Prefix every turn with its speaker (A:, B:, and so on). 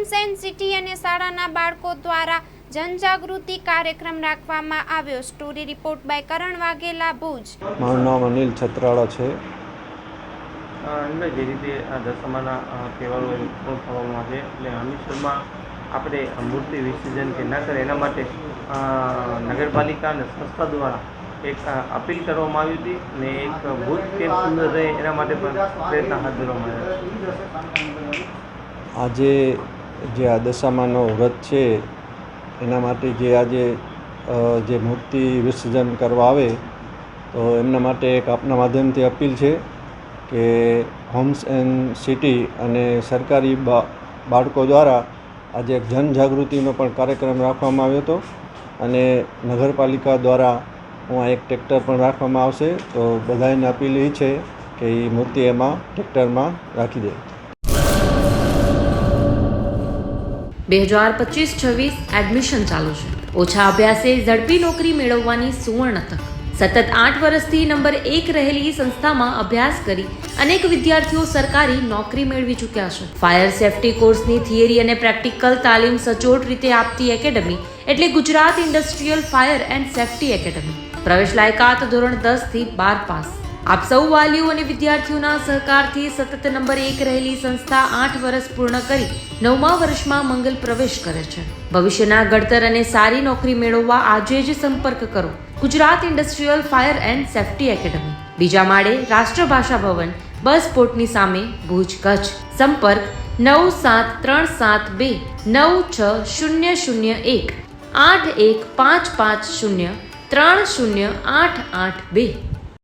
A: Homes and city અને શાળાના બાળકો દ્વારા જનજાગૃતિ કાર્યક્રમ રાખવામાં આવ્યો। સ્ટોરી રિપોર્ટ બાય કરણ વાઘેલા, ભુજ।
B: મારું નામ અનિલ છત્રાળા છે।
C: જે રીતે આ દસમાના તહેવારો પૂર્ણ થવામાં છે એટલે હમીરસરમાં આપણે મૂર્તિ વિસર્જન કે ના કરે એના માટે નગરપાલિકા અને સંસ્થા દ્વારા એક અપીલ કરવામાં આવી હતી અને એક ભૂત કેમ સુંદર રહે એના માટે પણ પ્રયત્ન હાથ ધરવામાં આવ્યા।
B: આજે જે આ દશામાનો વ્રત છે એના માટે જે આજે જે મૂર્તિ વિસર્જન કરવા આવે તો એમના માટે એક આપના માધ્યમથી અપીલ છે કે હોમ્સ એન્ડ સિટી અને સરકારી બાળકો દ્વારા આજે એક જનજાગૃતિનો પણ કાર્યક્રમ રાખવામાં આવ્યો હતો અને નગરપાલિકા દ્વારા એક ટ્રેક્ટર પણ રાખવામાં આવશે। તો બધાને અપીલ એ છે કે એ મૂર્તિ એમાં ટ્રેક્ટરમાં રાખી દે।
D: 2025-26 એડમિશન ચાલુ છે। ઓછા અભ્યાસે ઝડપી નોકરી મેળવવાની સુવર્ણ તક। સતત 8 વર્ષથી નંબર 1 રહેલી સંસ્થામાં અભ્યાસ કરી અનેક વિદ્યાર્થીઓ સરકારી નોકરી મેળવી ચૂક્યા છે। ફાયર સેફટી કોર્સની થિયરી અને પ્રેક્ટિકલ તાલીમ સચોટ રીતે આપતી એકેડમી એટલે Gujarat industrial fire and safety academy. પ્રવેશ લાયકાત ધોરણ 10 થી 12 પાસ। આપ સૌ વાલીઓ અને વિદ્યાર્થીઓના સહકારથી સતત નંબર 1 રહેલી સંસ્થા 8 વર્ષ પૂર્ણ કરી 9મા વર્ષમાં મંગલ પ્રવેશ કરે છે। ભવિષ્યના ઘડતર અને સારી નોકરી મેળવવા આજે જ સંપર્ક કરો Gujarat industrial fire and safety academy, બીજા માળે રાષ્ટ્રભાષા ભવન, બસ પોર્ટની સામે, ભુજ, કચ્છ। સંપર્ક 9737296001 8155030882।